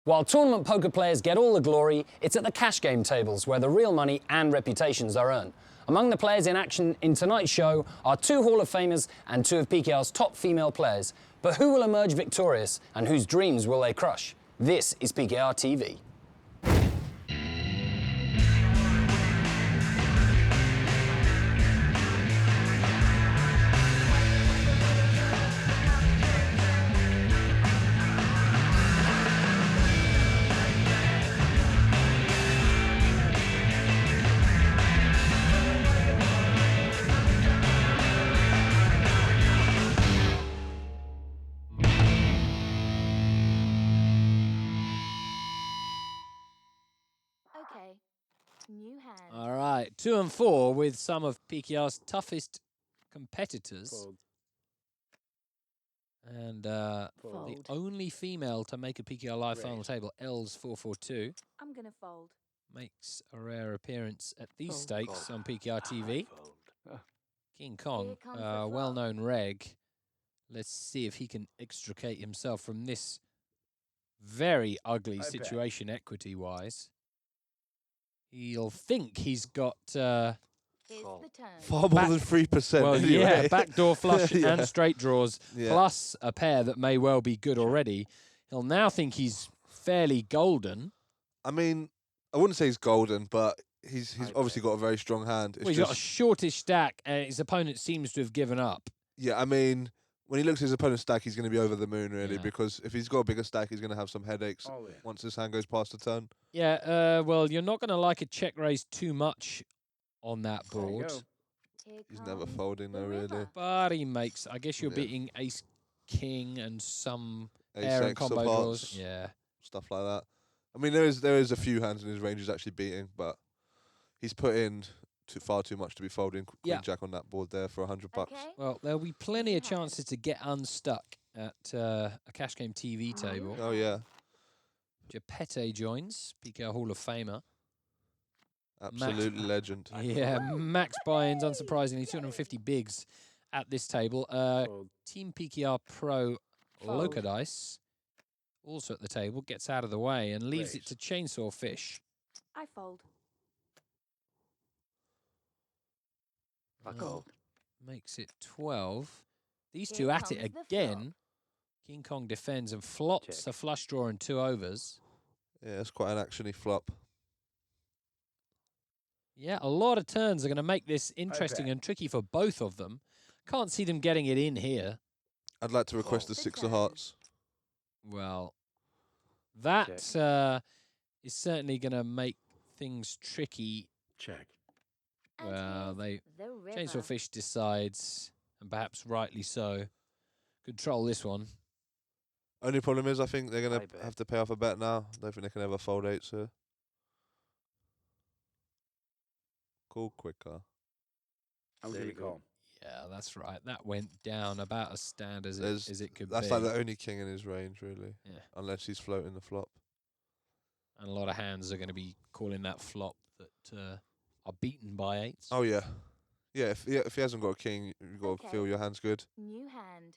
While tournament poker players get all the glory, it's at the cash game tables where the real money and reputations are earned. Among the players in action in tonight's show are two Hall of Famers and two of PKR's top female players. But who will emerge victorious and whose dreams will they crush? This is PKR TV. Okay, new hand. All right, 2 and 4 with some of PKR's toughest competitors. Fold. And the Fold. only female to make a PKR Live final Raise. table, Els 442, I'm gonna fold. makes a rare appearance at these Fold. stakes Fold. on PKR TV. Fold. King Kong, comes the flop. well-known reg. Let's see if he can extricate himself from this very ugly I bet. situation equity-wise. He'll think he's got... Here's Call. the turn. Far more Back- than 3%. Well, anyway. yeah, backdoor flush Yeah. and straight draws, Yeah. plus a pair that may well be good already. He'll now think he's fairly golden. I mean, I wouldn't say he's golden, but he's I obviously bet. got a very strong hand. It's Well, he's got a just, shortish stack, and his opponent seems to have given up. yeah, I mean, when he looks at his opponent's stack, he's going to be over the moon, really, Yeah. because if he's got a bigger stack, he's going to have some headaches All in. once his hand goes past the turn. Yeah, well, you're not going to like a check raise too much on that There you board. go. Here He's never comes folding, the though, really. river. But he makes, I guess you're Yeah. beating ace, king, and some Ace pair and X of combo draws. hearts, Yeah. stuff like that. I mean, there is a few hands in his range he's actually beating, but he's put in far too much to be folding Queen Yeah. Jack on that board there for $100. Okay. Well, there'll be plenty of Yeah. chances to get unstuck at a Cash Game TV table. Oh, yeah. Geppetto joins, PKR Hall of Famer. Absolute legend. Yeah, max buy-ins, unsurprisingly, 250 bigs at this table. Fold. Team PKR Pro Fold. Locodice, also at the table, gets out of the way and leaves it Raise. to Chainsaw Fish. I fold. I Uh, call. Makes it 12. These Here two at it comes the flop. again. King Kong defends and flops Check. a flush draw and 2 overs. Yeah, it's quite an actiony flop. Yeah, a lot of turns are going to make this interesting bet. and tricky for both of them. Can't see them getting it in here. I'd like to request the The 6 of turn. hearts. Well, that Check. is certainly going to make things tricky. Check. And Well, here's the river. Chainsaw Fish decides, and perhaps rightly so, control this one. Only problem is I think they're I going to bet. have to pay off a bet now. I don't think they can ever fold 8s here. Call quicker. I'm There gonna you go. call. Yeah, that's right. That went down about as stand as There's- it could That's be. like the only king in his range, really. Yeah. Unless he's floating the flop. And a lot of hands are going to be calling that flop that are beaten by 8s. Oh, yeah. Yeah, if he hasn't got a king, you've got to feel Okay. your hand's good. New hand.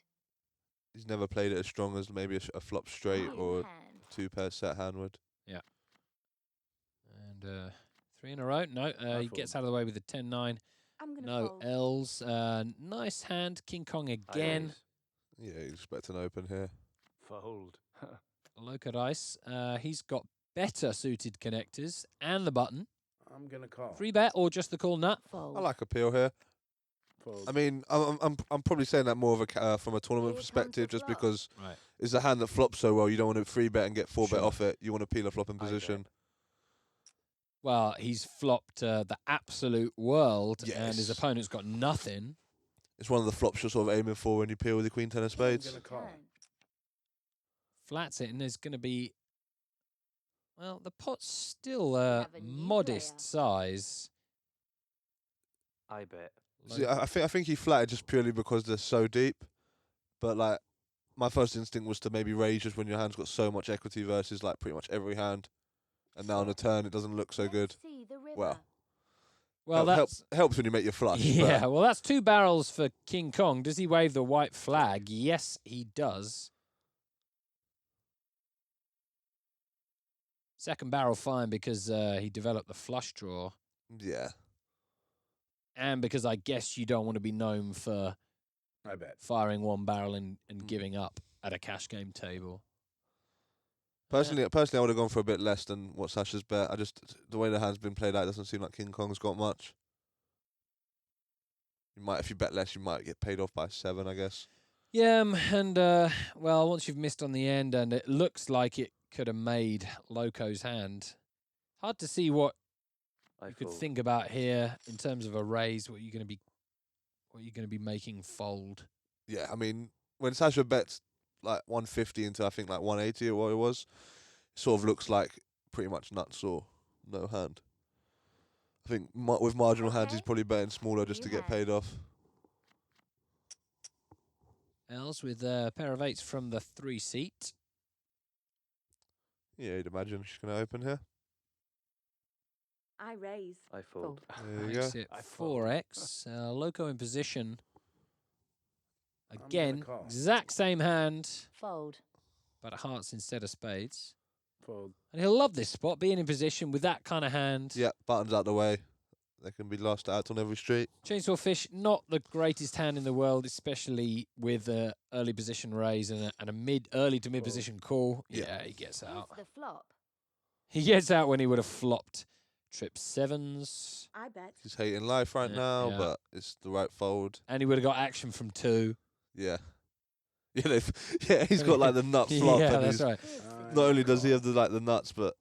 He's never played it as strong as maybe a flop straight New or a hand. 2-pair set hand would. And 3 in a row. No, he gets fold. out of the way with the 10-9. I'm gonna No fold. L's. Nice hand. King Kong I again. raise. Yeah, you expect an open here. Fold. Locodice. He's got better suited connectors and the button. I'm gonna call. Free bet or just the call nut? Fold. I like appeal here. Fold. I mean, I'm probably saying that more of a from a tournament Here comes perspective, the just flop. because Right. it's a hand that flops so well. You don't want to free bet and get 4 bet Sure. off it. You want to peel a flop in I bet. position. Well, he's flopped the absolute world, and his Yes. opponent's got nothing. It's one of the flops you're sort of aiming for when you peel with the queen 10 of Here's spades. the Gonna call. turn. Flats it, and there's going to be. Well, the pot's still have a new modest player. size. I bet. See, I think he flattered just purely because they're so deep. But like, my first instinct was to maybe raise just when your hand's got so much equity versus like pretty much every hand. And now on the turn, it doesn't look so Let's good. see the river. Well, Well, that's helps when you make your flush. yeah. but Well, that's 2 barrels for King Kong. Does he wave the white flag? Yes, he does. Second barrel fine because he developed the flush draw, Yeah. and because I guess you don't want to be known for I bet. firing one barrel and Mm. giving up at a cash game table. Personally, I would have gone for a bit less than what Sasha's bet. The way the hand's been played out, it doesn't seem like King Kong's got much. If you bet less, you might get paid off by 7, I guess. Yeah, and well, once you've missed on the end, and it looks like it could have made Loco's hand. Hard to see what I you could fold. think about here in terms of a raise. What you're going to be making fold. Yeah, I mean, when Sasha bets like 150 into I think like 180 or what it was, it sort of looks like pretty much nuts or no hand. I think with marginal hands, he's Okay. probably betting smaller just to You get hand. paid off. Els with a pair of 8s from the 3 seat. Yeah, you'd imagine she's going to open here. I raise. I fold. There you go. Makes it I fold. 4x. Loco in position. gonna Again, call. exact same hand, Fold. but hearts instead of spades. Fold. And he'll love this spot, being in position with that kind of hand. Yeah, buttons out the way. They can be lost out on every street. Chainsaw Fish, not the greatest hand in the world, especially with a early position raise and a early to mid Fold. position call. Yeah. Yeah, he gets out. Here's the flop. He gets out when he would have flopped trip 7s, I bet. He's hating life right Yeah, now, yeah. but it's the right fold. and he would have got action from 2. Yeah. Yeah, he's got like the nut flop, Yeah, and that's he's, right. not only does he have the nuts, but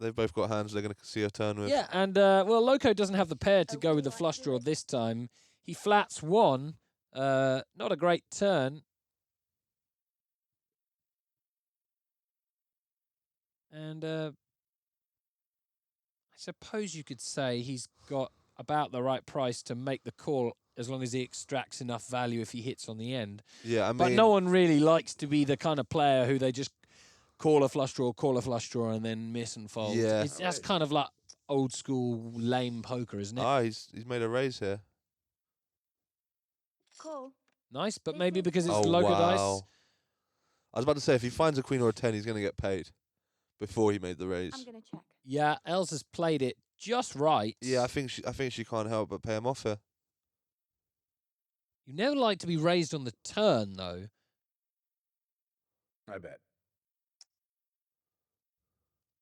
they've both got hands they're going to see a turn with. Yeah, and well, Loco doesn't have the pair to go with the Okay, flush I do draw it. this time. He flats 1. Not a great turn. And I suppose you could say he's got about the right price to make the call as long as he extracts enough value if he hits on the end. Yeah, I mean, But no one really likes to be the kind of player who they just call a flush draw, and then miss and fold. Yeah. That's kind of like old school lame poker, isn't it? he's made a raise here. Call. Nice, but This maybe is because it's Oh Loco wow! dice. I was about to say if he finds a queen or a 10, he's going to get paid before he made the raise. I'm gonna check. Yeah, Els has played it just right. Yeah, I think she can't help but pay him off here. You never like to be raised on the turn, though. I bet.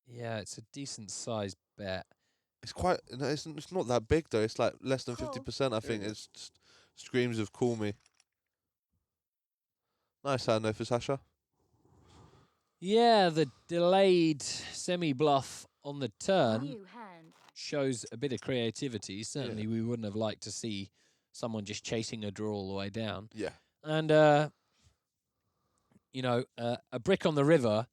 Yeah, it's a decent sized bet. It's quite. No, it's not that big though. It's like less than Cool. 50%. I think Yeah. it's just screams of call me. Nice hand though for Sasha. Yeah, the delayed semi-bluff on the turn New hand. shows a bit of creativity. Certainly, we wouldn't have liked to see someone just chasing a draw all the way down. Yeah. And, a brick on the river,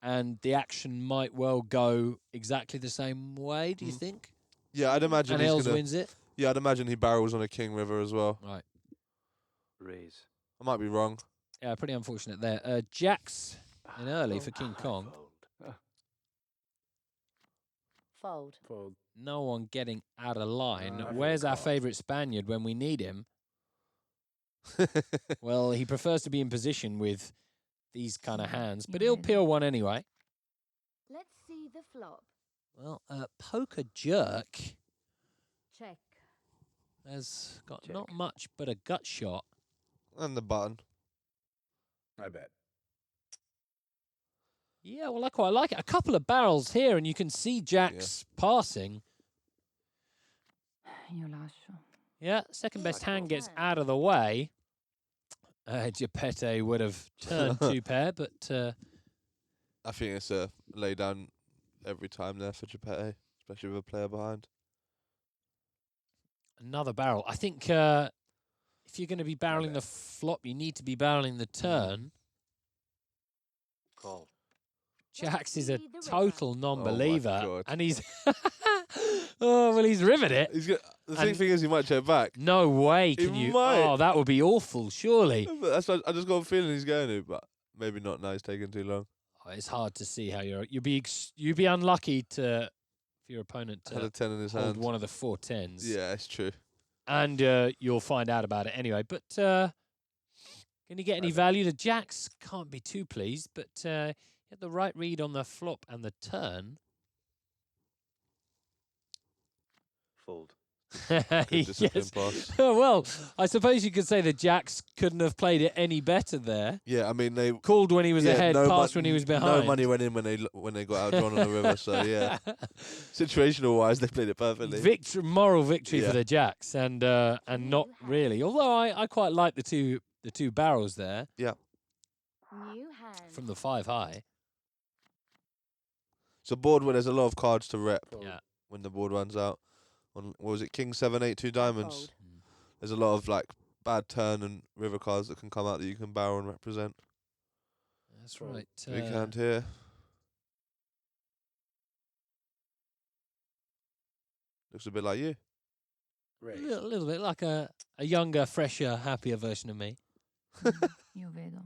and the action might well go exactly the same way, do you Mm. think? Yeah, I'd imagine And he's Els gonna. wins it? Yeah, I'd imagine he barrels on a king river as well. Right. Raise. I might be wrong. Yeah, pretty unfortunate there. Jacks in early for King I Kong. Fold. Fold. Fold. No one getting out of line. I Where's our call. favourite Spaniard when we need him? Well, he prefers to be in position with these kind of hands, but he'll peel one anyway. Let's see the flop. Well, poker jerk Check. has got Check. not much but a gut shot. And the button. I bet. Yeah, well, I quite like it. A couple of barrels here, and you can see Jack's passing. Io lascio. Yeah, second best Like hand that. gets out of the way. Geppetto would have turned 2 pair, but I think it's a lay down every time there for Geppetto, especially with a player behind. another barrel. I think if you're going to be barreling the flop, you need to be barreling the turn. Call. Jax is a see the river. total non-believer, God. and he's oh well, he's riveted it. He's got, the And- thing is, he might check back. No way He can you. might. Oh, that would be awful. Surely, But that's what I just got a feeling he's going to, but maybe not now. He's taking too long. oh, it's hard to see how you'd be unlucky to for your opponent Had to a 10 in his hold hand. one of the 4 10s. Yeah, it's true. And you'll find out about it anyway. But can you get any value? The Jacks can't be too pleased, but Get the right read on the flop and the turn. Fold. Good discipline Yes. pass. Well, I suppose you could say the jacks couldn't have played it any better there. Yeah, I mean they Called when he was ahead, no passed when he was behind. No money went in when they got outdrawn on the river. So yeah, situational wise, they played it perfectly. Moral victory Yeah. for the jacks, and not really. Although I quite like the two barrels there New hand. from the 5 high. It's a board where there's a lot of cards to rep Yeah. when the board runs out. On what was it, King 7, 8, 2 diamonds? Fold. There's a lot of like bad turn and river cards that can come out that you can barrel and represent. That's right. Big hand here. Looks a bit like you. A Raise. little bit like a younger, fresher, happier version of me. Io vedo.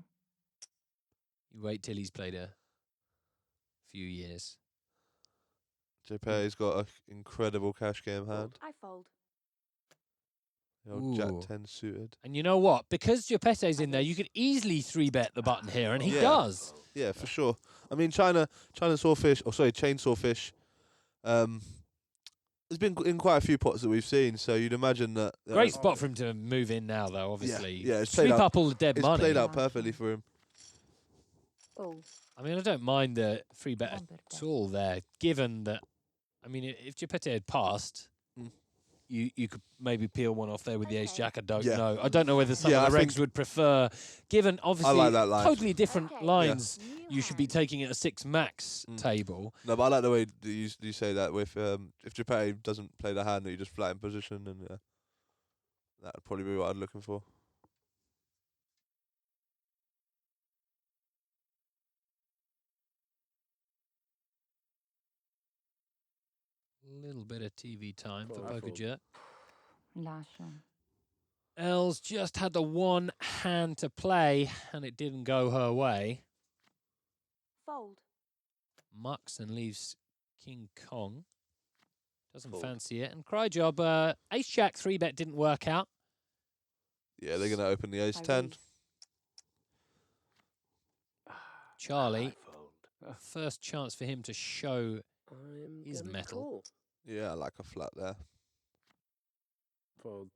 You wait till he's played a few years. JP's got an incredible cash game hand. I fold. The old Jack Ooh. 10 suited. And you know what? Because Geppetto's in there, you could easily 3-bet the button here, and he Yeah. does. Yeah, for sure. I mean, China Sawfish, Chainsaw Fish, there's been in quite a few pots that we've seen, so you'd imagine that. Great spot for him to move in now, though, obviously. yeah, it's played Sweep out- up all the dead It's money. played out perfectly for him. Fold. I mean, I don't mind the 3-bet One per at bet. all there, given that, I mean, if Geppetto had passed, Mm. you could maybe peel one off there with the Okay. ace-jack. I don't Yeah. know. I don't know whether some Yeah, of the I regs would prefer, given obviously like that line. totally different Okay. lines, New you should be hand. taking it a 6 max Mm. table. No, but I like the way that you say that with if Japan doesn't play the hand that you just flat in position, and that would probably be what I'm looking for. A little bit of TV time for Fold. Poker Fold. Jerk. Lascio. Els just had the one hand to play, and it didn't go her way. Fold. Mucks and leaves King Kong. Doesn't Fold. fancy it. And Cryjob, ace jack 3-bet didn't work out. Yeah, they're gonna open the ace I 10. raise. Charlie, I fold. first chance for him to show. I'm He's gonna metal. call. Yeah, I like a flat there. Fold.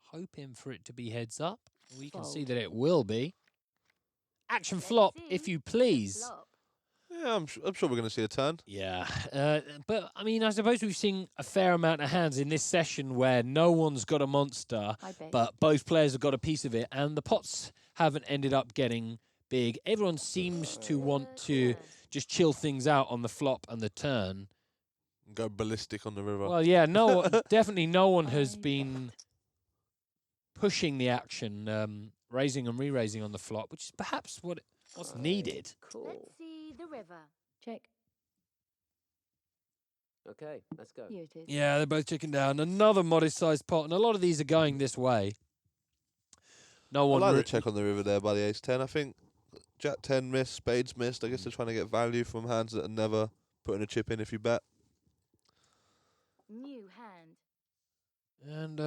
Hoping for it to be heads up. We can see Fold. that it will be. Action Let's flop, see if you the please. flop. Yeah, I'm sure we're gonna see a turn. Yeah, but I mean, I suppose we've seen a fair amount of hands in this session where no one's got a monster, I bet. but both players have got a piece of it, and the pots haven't ended up getting big. Everyone seems to want to just chill things out on the flop and the turn. Go ballistic on the river. Well, yeah, definitely no one has been pushing the action, raising and re-raising on the flop, which is perhaps what's needed. Cool. Let's see the river. Check. Okay, let's go. Here it is. Yeah, they're both checking down. Another modest-sized pot, and a lot of these are going this way. No I one. like the check on the river there by the ace 10. I think Jack 10 missed, spades missed. I guess they're trying to get value from hands that are never putting a chip in if you bet. New hand. And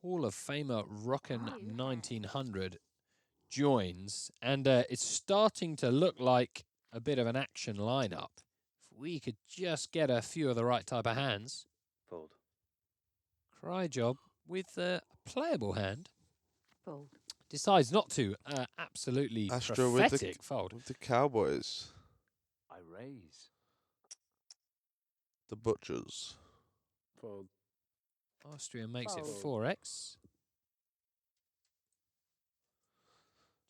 Hall of Famer Rockin' 1900 joins, and it's starting to look like a bit of an action lineup. If we could just get a few of the right type of hands. Fold. Cryjob with a playable hand Fold. decides not to. Absolutely Astra with prophetic fold. With the Cowboys, I raise. the Butchers. Fold. Austria makes it Fold. 4x.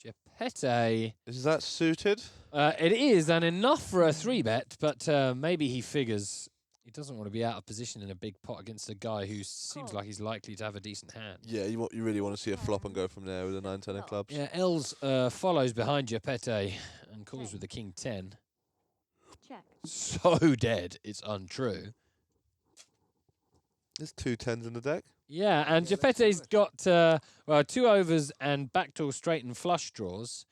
Geppetto. Is that suited? It is, and enough for a 3-bet, but maybe he figures he doesn't want to be out of position in a big pot against a guy who seems Call. like he's likely to have a decent hand. Yeah, you really want to see a flop and go from there with a 9-10 of clubs. Yeah, Els follows behind Geppetto and calls with the King 10. Check. So dead, it's untrue. There's 2 10s in the deck. Yeah, and Yeah, let's Geppetto's do it. got 2 overs and backdoor straight and flush draws.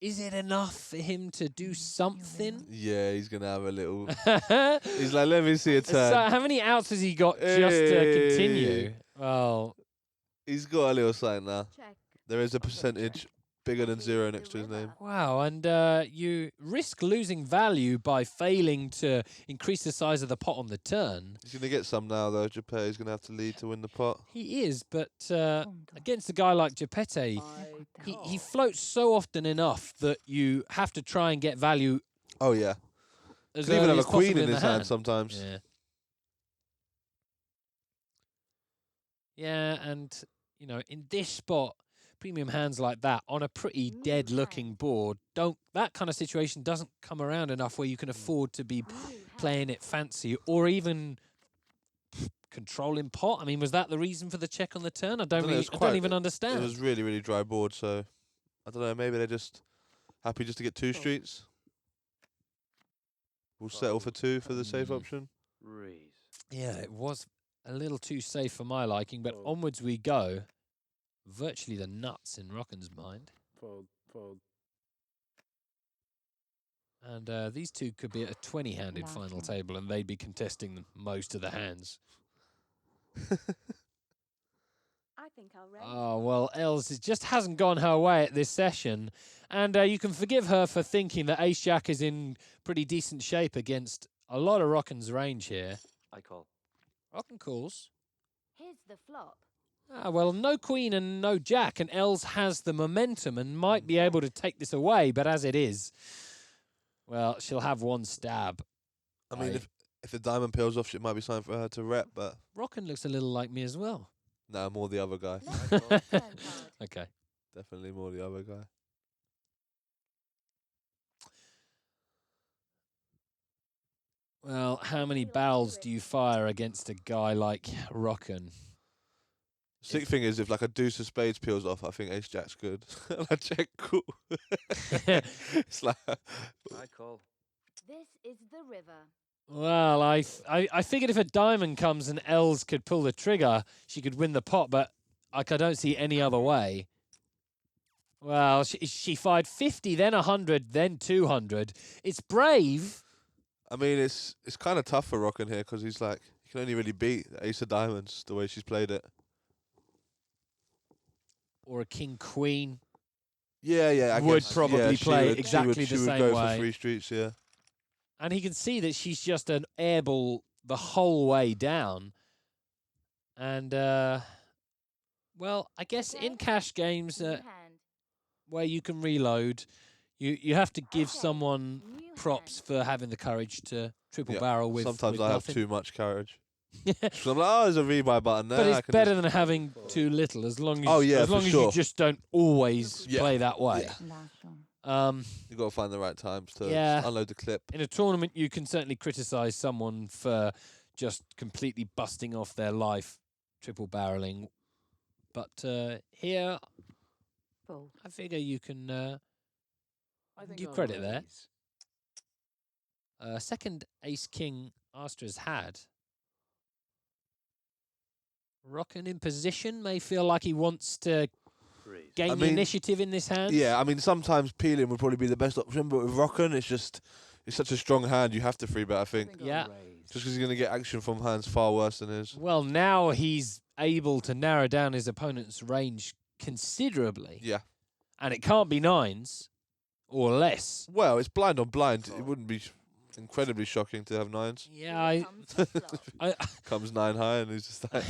Is it enough for him to do something? Yeah, he's gonna have a little. So He's like, let me see a turn. how many outs has he got just to continue? Well, He's got a little sign now. Check. There is a percentage bigger than 0 The next to his name. river. Wow, and you risk losing value by failing to increase the size of the pot on the turn. He's going to get some now, though. Geppetto's going to have to lead to win the pot. He is, but Fondo. against a guy like Geppetto, I he call. floats so often enough that you have to try and get value Oh, yeah. as Could even early have a as queen possible in the his hand sometimes. Yeah. Yeah, and you know, in this spot, premium hands like that on a pretty New dead-looking hand. board that kind of situation doesn't come around enough where you can afford to be New playing hand. it fancy or even controlling pot. I mean, was that the reason for the check on the turn? I don't dunno, really, it's I don't quite- even It understand. was really, really dry board, so I don't know. Maybe they're just happy just to get 2 Fold. streets. We'll settle for 2 for the safe Mm. option. Raise. Yeah, it was a little too safe for my liking, but Fold. onwards we go. Virtually the nuts in Rockin's mind. Fold. Fold. And these two could be at a 20-handed Last final one. table, and they'd be contesting most of the hands. I think I'll raise. Oh, well, Els, it just hasn't gone her way at this session. And you can forgive her for thinking that Ace-Jack is in pretty decent shape against a lot of Rockin's range here. I call. Rockin calls. Here's the flop. Ah, well, no queen and no jack, and Els has the momentum and might be able to take this away, but as it is, well, she'll have one stab. I mean, Aye. if the diamond peels off, it might be something for her to rep, but Rockin looks a little like me as well. no, more the other guy. Let's turn card. Okay. Definitely more the other guy. Well, how many barrels do you fire against a guy like Rockin? Sick thing is, if like a deuce of spades peels off, I think ace jack's good. And I check cool. It's like I call. This is the river. Well, I figured if a diamond comes and Els could pull the trigger, she could win the pot, but I don't see any other way. Well, she fired 50, then 100, then 200. It's brave. I mean, it's kind of tough for Rockin here because he's like he can only really beat the ace of diamonds the way she's played it. Or a king-queen. Yeah, I Would guess, probably yeah, she play would- exactly she the would same go way. for 3 streets. Yeah. And he can see that she's just an airball the whole way down. And, well, I guess in cash games New hand. where you can reload, you have to give Okay, someone new props hand. for having the courage to triple Yeah, barrel with Sometimes with I have nothing. too much courage. So I'm like, oh, there's a rebuy button there. But I it's can better just- than having too little, as long as Oh, yeah, as for long as sure. you just don't always Yeah, play that way. yeah. Last one. You got to find the right times to Yeah. unload the clip. In a tournament, you can certainly criticize someone for just completely busting off their life, triple barreling. But here, Fold. I figure you can I think give I'll credit there. raise. Second ace king Astra's had. Rockin in position may feel like he wants to Raise. gain I the mean, initiative in this hand. Yeah, I mean, sometimes peeling would probably be the best option, but with Rockin, it's such a strong hand, you have to free bet, I think. I'll Yeah. raise. Just because he's going to get action from hands far worse than his. Well, now he's able to narrow down his opponent's range considerably. Yeah. And it can't be nines or less. Well, it's blind on blind. It wouldn't be incredibly shocking to have 9s. Yeah, Here comes the flop. I Comes 9 high and he's just like,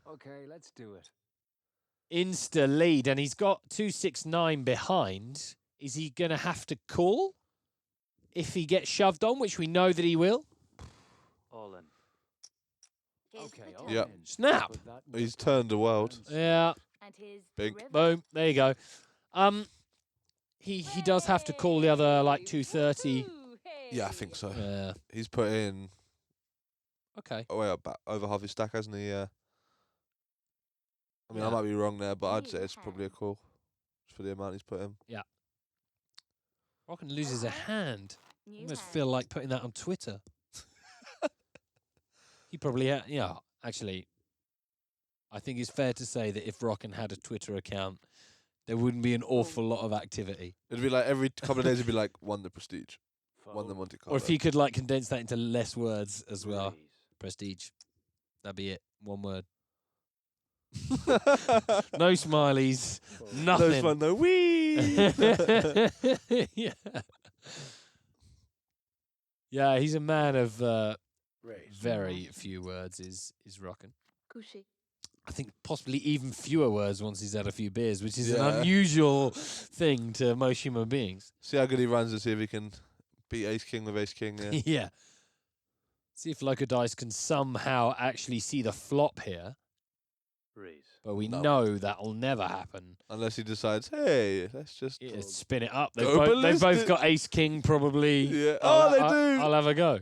Okay, let's do it. Insta lead, and he's got 269 behind. Is he going to have to call if he gets shoved on, which we know that he will? All in. Here's Okay, the all turn. Yep. in. Snap. Put that in he's the turned the pot. world. Hands. Yeah. And here's Big. the river. Boom. There you go. He does have to call the other like 230. Woohoo, Yeah, I hey. think so. Yeah. He's put in Okay. over half his stack, hasn't he? I mean, I Yeah. might be wrong there, but I'd say New it's probably a hand. call. Just for the amount he's put in. Rockin loses a hand. I New almost hand. feel like putting that on Twitter. He probably, yeah. Actually, I think it's fair to say that if Rockin had a Twitter account, there wouldn't be an awful lot of activity. It'd be like every couple of days, it'd be like, won the Prestige, won the Fold. Monte Carlo. Or if he could like condense that into less words as well. Raise. Prestige. That'd be it. One word. No smileys. No Nothing. smile, no wee. Yeah. Yeah, he's a man of Raise. very few words, is Rockin. Coucher. I think possibly even fewer words once he's had a few beers, which is an Yeah. unusual thing to most human beings. See how good he runs and see if he can beat Ace King with Ace King. Yeah. Yeah. See if Loco Dice can somehow actually see the flop here, Raise. but we No. know that'll never happen. Unless he decides, hey, let's just. Yeah, spin it up. They've Go both ballistic. got Ace King probably. Yeah. Oh, they do. I'll have a go.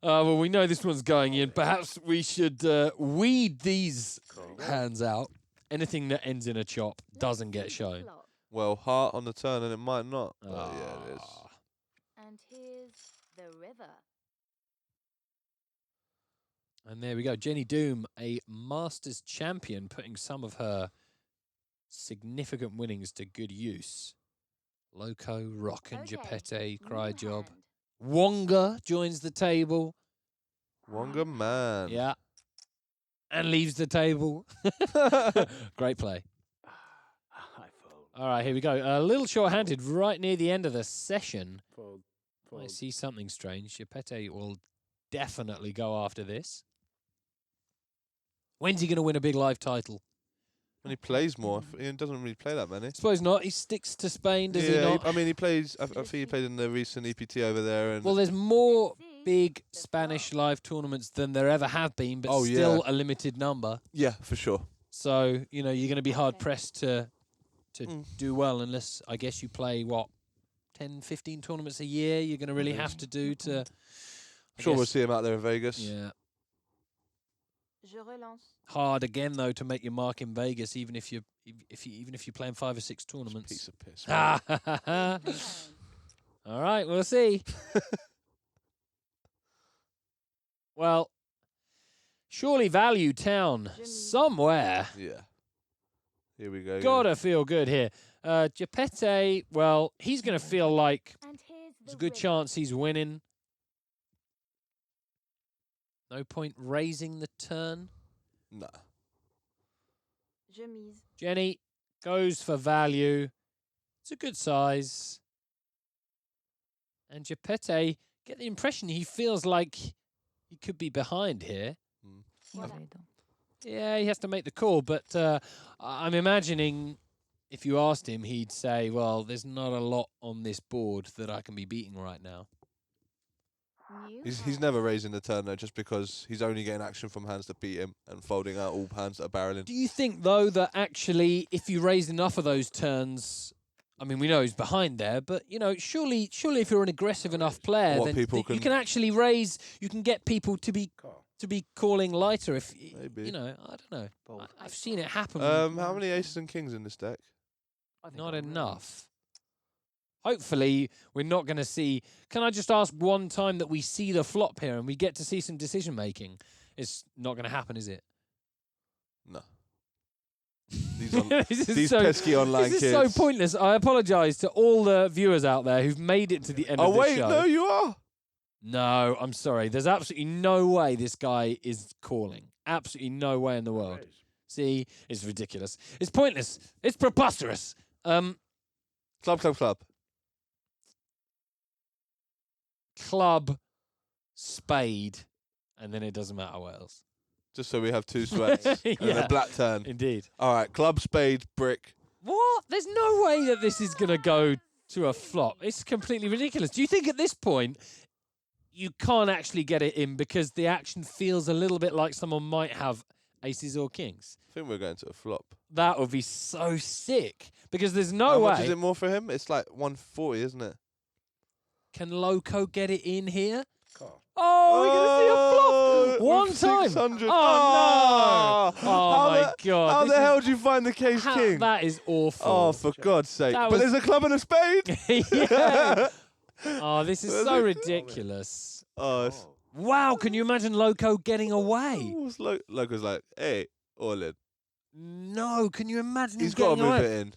Well, we know this one's going in. Perhaps we should weed these Call. hands out. Anything that ends in a chop doesn't get Let's see the shown. flop. Well, heart on the turn and it might not. Oh, yeah, it is. Ah. And here's the river. And there we go. Jenny Doom, a Masters champion, putting some of her significant winnings to good use. Loco, Rock and Okay, Geppetto, Cry new Job. hand. Wonga joins the table. Wonga man. Yeah. And leaves the table. Great play. I fold. All right, here we go. A little short-handed right near the end of the session. Fold. I Fold. see something strange. Geppetto will definitely go after this. When's he going to win a big live title? When he plays more, he doesn't really play that many. Suppose not. He sticks to Spain, does he Yeah, not? I mean, he plays. I think he played in the recent EPT over there, and Well, there's more Let's see big the Spanish flop. live tournaments than there ever have been, but Oh, still yeah. a limited number. yeah, for sure. So, you know, you're going to be hard Okay. pressed to Mm. do well unless, I guess, you play, what, 10, 15 tournaments a year you're going to really Yeah. have to do to... I Sure, we'll guess- see him out there in Vegas. Yeah. Je relance. Hard again, though, to make your mark in Vegas, even if you're playing 5 or 6 It's a tournaments. piece of piss. Ah, man. ha, ha, ha. Turn. All right, we'll see. Well, surely Value Town Jimmy. somewhere. Yeah. Here we go. Gotta feel good here. Geppetto, well, he's going to feel like And here's the there's a good river. chance he's winning. No point raising the turn. Nah. Je mise. Jenny goes for value. It's a good size. And Geppetto, get the impression he feels like he could be behind here. Voilà. Yeah, he has to make the call, but I'm imagining if you asked him, he'd say, well, there's not a lot on this board that I can be beating right now. New He's hand. never raising the turn though, just because he's only getting action from hands that beat him and folding out all hands that are barreling. Do you think, though, that actually if you raise enough of those turns, I mean, we know he's behind there, but, you know, surely if you're an aggressive enough player, What then people you can- can actually raise, you can get people to be Call. calling lighter if, Maybe. you know, I don't know. Fold. I've seen it happen. How many aces and kings in this deck? I think Not I'm ready. enough. Hopefully, we're not going to see... Can I just ask one time that we see the flop here and we get to see some decision-making? It's not going to happen, is it? No. These on, This is these so- pesky online This kids. is so pointless. I apologise to all the viewers out there who've made it to the end Oh of the wait, show. no, you are. No, I'm sorry. There's absolutely no way this guy is calling. Absolutely no way in the world. Raise. See, it's ridiculous. It's pointless. It's preposterous. Club. Club, spade, and then it doesn't matter what else. Just so we have two sweats and Yeah. a black turn. Indeed. All right, club, spade, brick. What? There's no way that this is going to go to a flop. It's completely ridiculous. Do you think at this point you can't actually get it in because the action feels a little bit like someone might have aces or kings? I think we're going to a flop. That would be so sick because there's no How way. much is it more for him? It's like 140, isn't it? Can Loco get it in here? Call. Oh, we're going to see a flop. One with time. 600. Oh, no. Oh, How my the- God. How This the is- hell did you find the case How- king? That is awful. Oh, for God's sake. That But was- there's a club and a spade. Yeah. Oh, this is Was so it? ridiculous. Oh, it's, Call. Wow, can you imagine Loco getting away? What's Loco's like, hey, all in. No, can you imagine He's him got to getting move away? it in.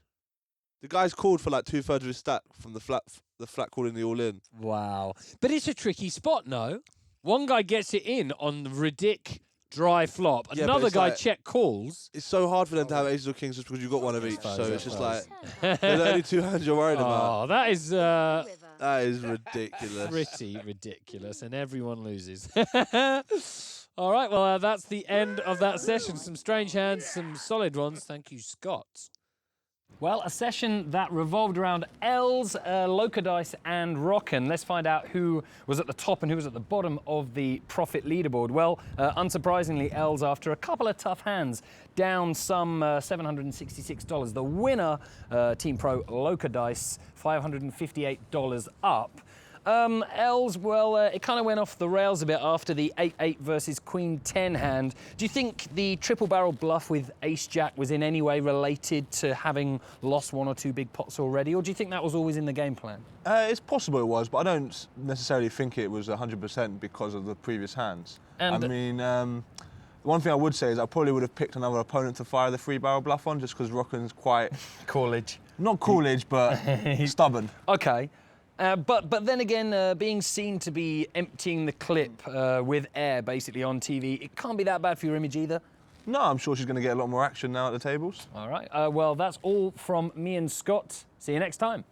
The guy's called for like 2/3 of his stack from the flat calling the all in. Wow. But it's a tricky spot, no? One guy gets it in on the Riddick dry flop. Yeah, but Another it's guy like- check calls. It's so hard for them to have aces or kings just because you've got one of each. So it's just like Suppose. there's only 2 hands you're worried about. Oh, that is River. That is ridiculous. pretty ridiculous, and everyone loses. All right, well, that's the end of that session. Some strange hands, some solid ones. Thank you, Scott. Well, a session that revolved around Els, Loca Dice and Rockin. Let's find out who was at the top and who was at the bottom of the profit leaderboard. Well, unsurprisingly, Els, after a couple of tough hands, down some $766. The winner, Team Pro Loca Dice, $558 up. Els, well, it kind of went off the rails a bit after the 8-8 versus Queen 10 hand. Do you think the triple barrel bluff with Ace-Jack was in any way related to having lost 1 or 2 big pots already, or do you think that was always in the game plan? It's possible it was, but I don't necessarily think it was 100% because of the previous hands. And I mean, one thing I would say is I probably would have picked another opponent to fire the 3-barrel bluff on, just because Rockin's quite, Coolidge. not Coolidge, but stubborn. Okay. But then again, being seen to be emptying the clip with air basically on TV, it can't be that bad for your image either. No, I'm sure she's going to get a lot more action now at the tables. All right. Well, that's all from me and Scott. See you next time.